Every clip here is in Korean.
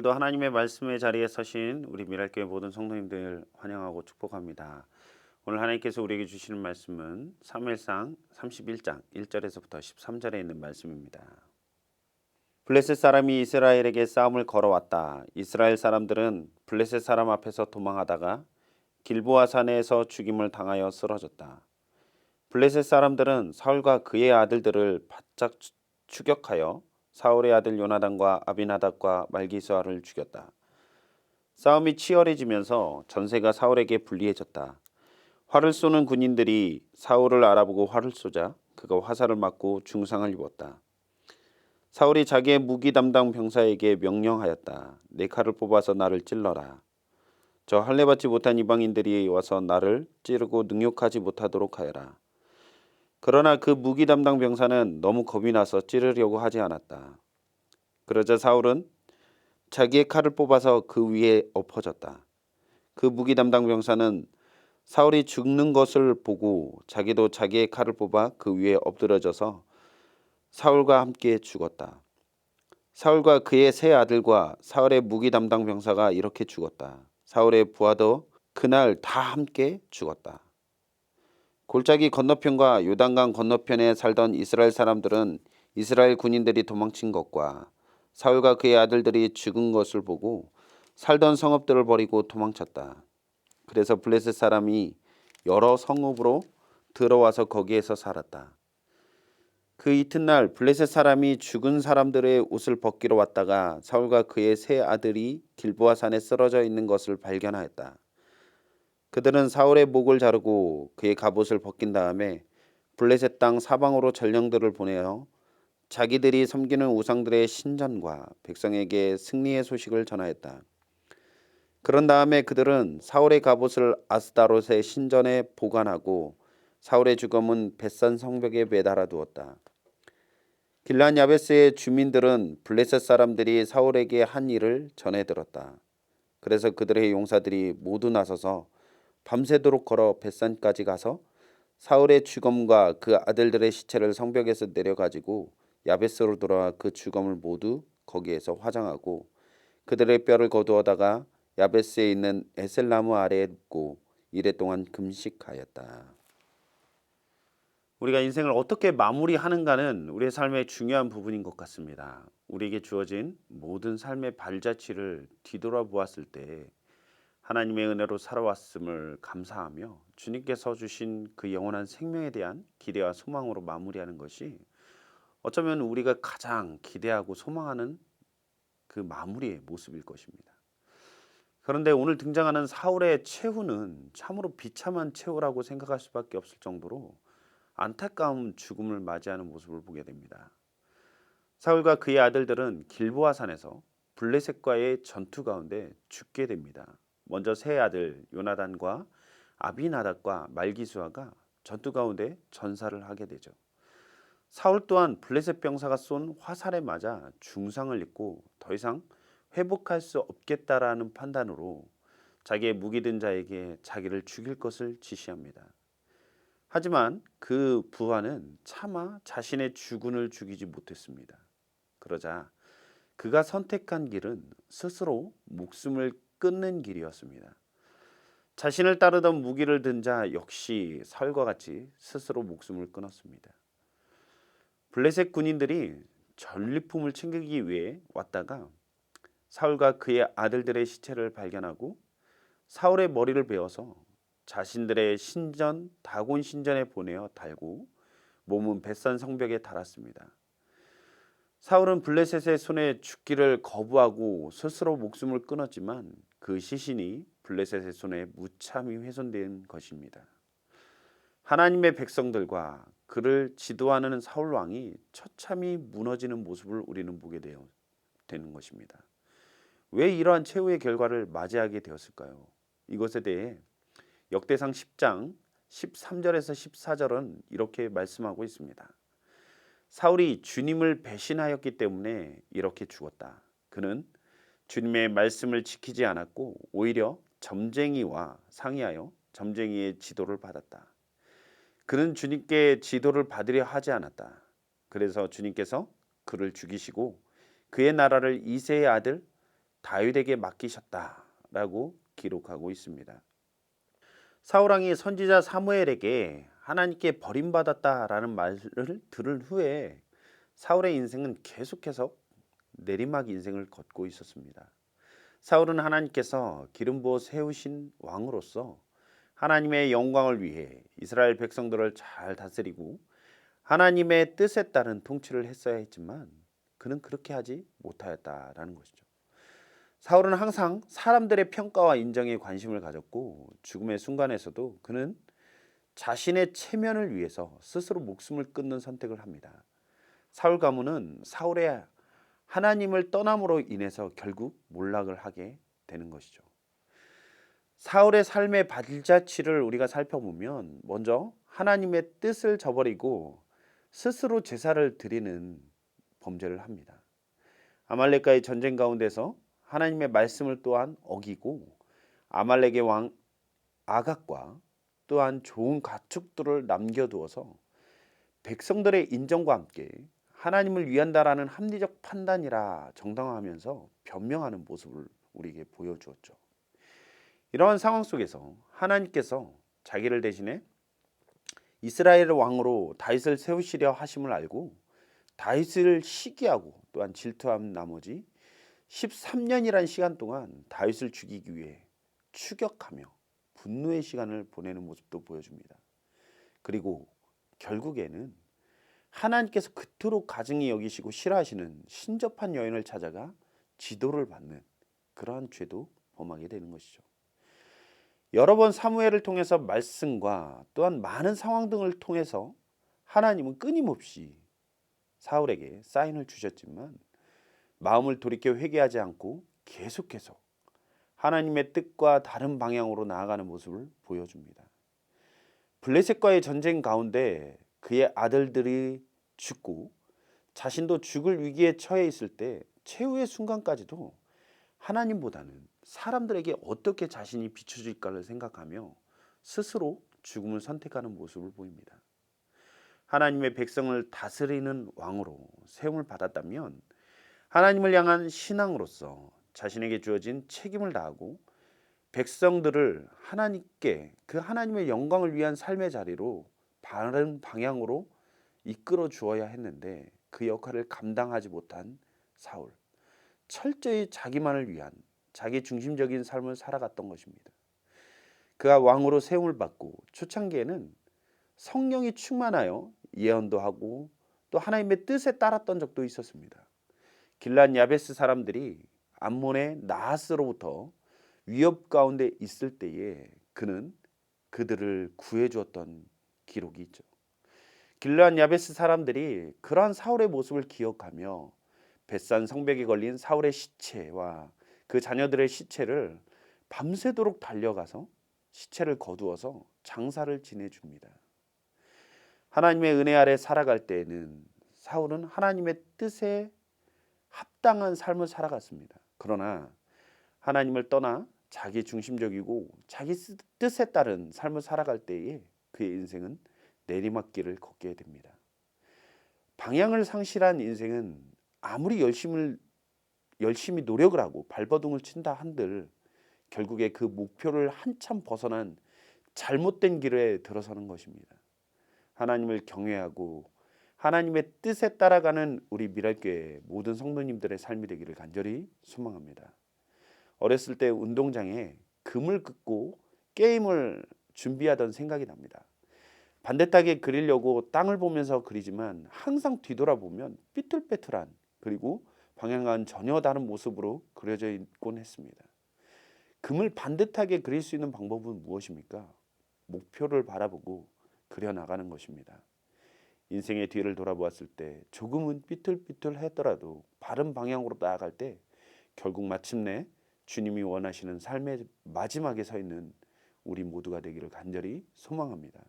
오늘도 하나님의 말씀의 자리에 서신 우리 미랄교회 모든 성도님들 환영하고 축복합니다. 오늘 하나님께서 우리에게 주시는 말씀은 사무엘상 31장 1절에서부터 13절에 있는 말씀입니다. 블레셋 사람이 이스라엘에게 싸움을 걸어왔다. 이스라엘 사람들은 블레셋 사람 앞에서 도망하다가 길보아 산에서 죽임을 당하여 쓰러졌다. 블레셋 사람들은 사울과 그의 아들들을 바짝 추격하여 사울의 아들 요나단과 아비나답과 말기수아를 죽였다. 싸움이 치열해지면서 전세가 사울에게 불리해졌다. 활을 쏘는 군인들이 사울을 알아보고 활을 쏘자 그가 화살을 맞고 중상을 입었다. 사울이 자기의 무기 담당 병사에게 명령하였다. 내 칼을 뽑아서 나를 찔러라. 저 할례받지 못한 이방인들이 와서 나를 찌르고 능욕하지 못하도록 하여라. 그러나 그 무기 담당 병사는 너무 겁이 나서 찌르려고 하지 않았다. 그러자 사울은 자기의 칼을 뽑아서 그 위에 엎어졌다. 그 무기 담당 병사는 사울이 죽는 것을 보고 자기도 자기의 칼을 뽑아 그 위에 엎드려져서 사울과 함께 죽었다. 사울과 그의 세 아들과 사울의 무기 담당 병사가 이렇게 죽었다. 사울의 부하도 그날 다 함께 죽었다. 골짜기 건너편과 요단강 건너편에 살던 이스라엘 사람들은 이스라엘 군인들이 도망친 것과 사울과 그의 아들들이 죽은 것을 보고 살던 성읍들을 버리고 도망쳤다. 그래서 블레셋 사람이 여러 성읍으로 들어와서 거기에서 살았다. 그 이튿날 블레셋 사람이 죽은 사람들의 옷을 벗기러 왔다가 사울과 그의 세 아들이 길보아 산에 쓰러져 있는 것을 발견하였다. 그들은 사울의 목을 자르고 그의 갑옷을 벗긴 다음에 블레셋 땅 사방으로 전령들을 보내어 자기들이 섬기는 우상들의 신전과 백성에게 승리의 소식을 전하였다. 그런 다음에 그들은 사울의 갑옷을 아스다롯의 신전에 보관하고 사울의 주검은 벳산 성벽에 매달아 두었다. 길란 야베스의 주민들은 블레셋 사람들이 사울에게 한 일을 전해 들었다. 그래서 그들의 용사들이 모두 나서서 밤새도록 걸어 벳산까지 가서 사울의 주검과 그 아들들의 시체를 성벽에서 내려가지고 야베스로 돌아와 그 주검을 모두 거기에서 화장하고 그들의 뼈를 거두어다가 야베스에 있는 에셀나무 아래에 눕고 이레 동안 금식하였다. 우리가 인생을 어떻게 마무리하는가는 우리의 삶의 중요한 부분인 것 같습니다. 우리에게 주어진 모든 삶의 발자취를 뒤돌아보았을 때 하나님의 은혜로 살아왔음을 감사하며 주님께서 주신 그 영원한 생명에 대한 기대와 소망으로 마무리하는 것이 어쩌면 우리가 가장 기대하고 소망하는 그 마무리의 모습일 것입니다. 그런데 오늘 등장하는 사울의 최후는 참으로 비참한 최후라고 생각할 수밖에 없을 정도로 안타까운 죽음을 맞이하는 모습을 보게 됩니다. 사울과 그의 아들들은 길보아 산에서 블레셋과의 전투 가운데 죽게 됩니다. 먼저 세 아들 요나단과 아비나답과 말기수아가 전투 가운데 전사를 하게 되죠. 사울 또한 블레셋 병사가 쏜 화살에 맞아 중상을 입고 더 이상 회복할 수 없겠다라는 판단으로 자기의 무기 든 자에게 자기를 죽일 것을 지시합니다. 하지만 그 부하는 차마 자신의 주군을 죽이지 못했습니다. 그러자 그가 선택한 길은 스스로 목숨을 끊는 길이었습니다. 자신을 따르던 무기를 든 자 역시 사울과 같이 스스로 목숨을 끊었습니다. 블레셋 군인들이 전리품을 챙기기 위해 왔다가 사울과 그의 아들들의 시체를 발견하고 사울의 머리를 베어서 자신들의 신전 다곤 신전에 보내어 달고 몸은 벳산 성벽에 달았습니다. 사울은 블레셋의 손에 죽기를 거부하고 스스로 목숨을 끊었지만 그 시신이 블레셋의 손에 무참히 훼손된 것입니다. 하나님의 백성들과 그를 지도하는 사울 왕이 처참히 무너지는 모습을 우리는 보게 되는 것입니다. 왜 이러한 최후의 결과를 맞이하게 되었을까요? 이것에 대해 역대상 10장 13절에서 14절은 이렇게 말씀하고 있습니다. 사울이 주님을 배신하였기 때문에 이렇게 죽었다. 그는 주님의 말씀을 지키지 않았고 오히려 점쟁이와 상의하여 점쟁이의 지도를 받았다. 그는 주님께 지도를 받으려 하지 않았다. 그래서 주님께서 그를 죽이시고 그의 나라를 이새의 아들 다윗에게 맡기셨다라고 기록하고 있습니다. 사울 왕이 선지자 사무엘에게 하나님께 버림받았다라는 말을 들은 후에 사울의 인생은 계속해서 내리막 인생을 걷고 있었습니다. 사울은 하나님께서 기름 부어 세우신 왕으로서 하나님의 영광을 위해 이스라엘 백성들을 잘 다스리고 하나님의 뜻에 따른 통치를 했어야 했지만 그는 그렇게 하지 못하였다라는 것이죠. 사울은 항상 사람들의 평가와 인정에 관심을 가졌고 죽음의 순간에서도 그는 자신의 체면을 위해서 스스로 목숨을 끊는 선택을 합니다. 사울 가문은 사울의 하나님을 떠남으로 인해서 결국 몰락을 하게 되는 것이죠. 사울의 삶의 발자취를 우리가 살펴보면 먼저 하나님의 뜻을 저버리고 스스로 제사를 드리는 범죄를 합니다. 아말렉과의 전쟁 가운데서 하나님의 말씀을 또한 어기고 아말렉의 왕 아각과 또한 좋은 가축들을 남겨두어서 백성들의 인정과 함께 하나님을 위한다라는 합리적 판단이라 정당화하면서 변명하는 모습을 우리에게 보여주었죠. 이러한 상황 속에서 하나님께서 자기를 대신해 이스라엘 왕으로 다윗을 세우시려 하심을 알고 다윗을 시기하고 또한 질투한 나머지 13년이라는 시간 동안 다윗을 죽이기 위해 추격하며 분노의 시간을 보내는 모습도 보여줍니다. 그리고 결국에는 하나님께서 그토록 가증히 여기시고 싫어하시는 신접한 여인을 찾아가 지도를 받는 그러한 죄도 범하게 되는 것이죠. 여러 번 사무엘을 통해서 말씀과 또한 많은 상황 등을 통해서 하나님은 끊임없이 사울에게 사인을 주셨지만 마음을 돌이켜 회개하지 않고 계속해서 하나님의 뜻과 다른 방향으로 나아가는 모습을 보여줍니다. 블레셋과의 전쟁 가운데 그의 아들들이 죽고 자신도 죽을 위기에 처해 있을 때 최후의 순간까지도 하나님보다는 사람들에게 어떻게 자신이 비춰질까를 생각하며 스스로 죽음을 선택하는 모습을 보입니다. 하나님의 백성을 다스리는 왕으로 세움을 받았다면 하나님을 향한 신앙으로서 자신에게 주어진 책임을 다하고 백성들을 하나님께 그 하나님의 영광을 위한 삶의 자리로 바른 방향으로 이끌어 주어야 했는데 그 역할을 감당하지 못한 사울. 철저히 자기만을 위한 자기 중심적인 삶을 살아갔던 것입니다. 그가 왕으로 세움을 받고 초창기에는 성령이 충만하여 예언도 하고 또 하나님의 뜻에 따랐던 적도 있었습니다. 길란 야베스 사람들이 암몬의 나하스로부터 위협 가운데 있을 때에 그는 그들을 구해 주었던 기록이 있죠. 길란 야베스 사람들이 그러한 사울의 모습을 기억하며 벳산 성벽에 걸린 사울의 시체와 그 자녀들의 시체를 밤새도록 달려가서 시체를 거두어서 장사를 지내줍니다. 하나님의 은혜 아래 살아갈 때에는 사울은 하나님의 뜻에 합당한 삶을 살아갔습니다. 그러나 하나님을 떠나 자기 중심적이고 자기 뜻에 따른 삶을 살아갈 때에 그의 인생은 내리막길을 걷게 됩니다. 방향을 상실한 인생은 아무리 열심히 노력을 하고 발버둥을 친다 한들 결국에 그 목표를 한참 벗어난 잘못된 길에 들어서는 것입니다. 하나님을 경외하고 하나님의 뜻에 따라가는 우리 미랄교회 모든 성도님들의 삶이 되기를 간절히 소망합니다. 어렸을 때 운동장에 금을 긋고 게임을 준비하던 생각이 납니다. 반듯하게 그리려고 땅을 보면서 그리지만 항상 뒤돌아보면 삐뚤빼뚤한 그리고 방향과는 전혀 다른 모습으로 그려져 있곤 했습니다. 금을 반듯하게 그릴 수 있는 방법은 무엇입니까? 목표를 바라보고 그려나가는 것입니다. 인생의 뒤를 돌아보았을 때 조금은 삐뚤삐뚤했더라도 바른 방향으로 나아갈 때 결국 마침내 주님이 원하시는 삶의 마지막에 서 있는 우리 모두가 되기를 간절히 소망합니다.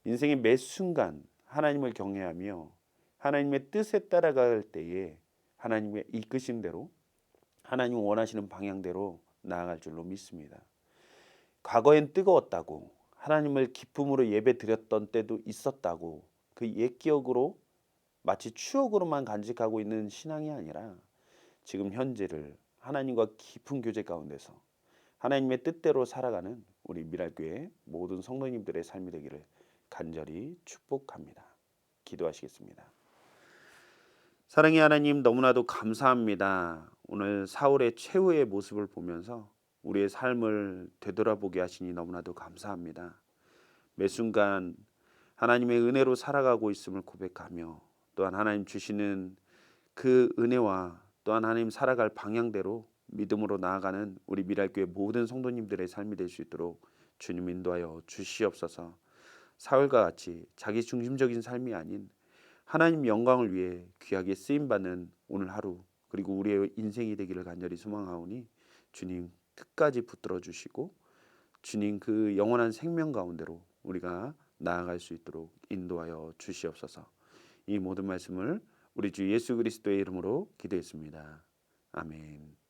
인생의 매 순간 하나님을 경외하며 하나님의 뜻에 따라갈 때에 하나님의 이끄신 대로 하나님 원하시는 방향대로 나아갈 줄로 믿습니다. 과거엔 뜨거웠다고 하나님을 기쁨으로 예배 드렸던 때도 있었다고 그 옛 기억으로 마치 추억으로만 간직하고 있는 신앙이 아니라 지금 현재를 하나님과 깊은 교제 가운데서 하나님의 뜻대로 살아가는 우리 미랄교회 모든 성도님들의 삶이 되기를 간절히 축복합니다. 기도하시겠습니다. 사랑의 하나님, 너무나도 감사합니다. 오늘 사울의 최후의 모습을 보면서 우리의 삶을 되돌아보게 하시니 너무나도 감사합니다. 매 순간 하나님의 은혜로 살아가고 있음을 고백하며 또한 하나님 주시는 그 은혜와 또한 하나님 살아갈 방향대로 믿음으로 나아가는 우리 미랄교회 모든 성도님들의 삶이 될 수 있도록 주님 인도하여 주시옵소서. 사울과 같이 자기 중심적인 삶이 아닌 하나님 영광을 위해 귀하게 쓰임받는 오늘 하루 그리고 우리의 인생이 되기를 간절히 소망하오니 주님 끝까지 붙들어 주시고 주님 그 영원한 생명 가운데로 우리가 나아갈 수 있도록 인도하여 주시옵소서. 이 모든 말씀을 우리 주 예수 그리스도의 이름으로 기도했습니다. 아멘.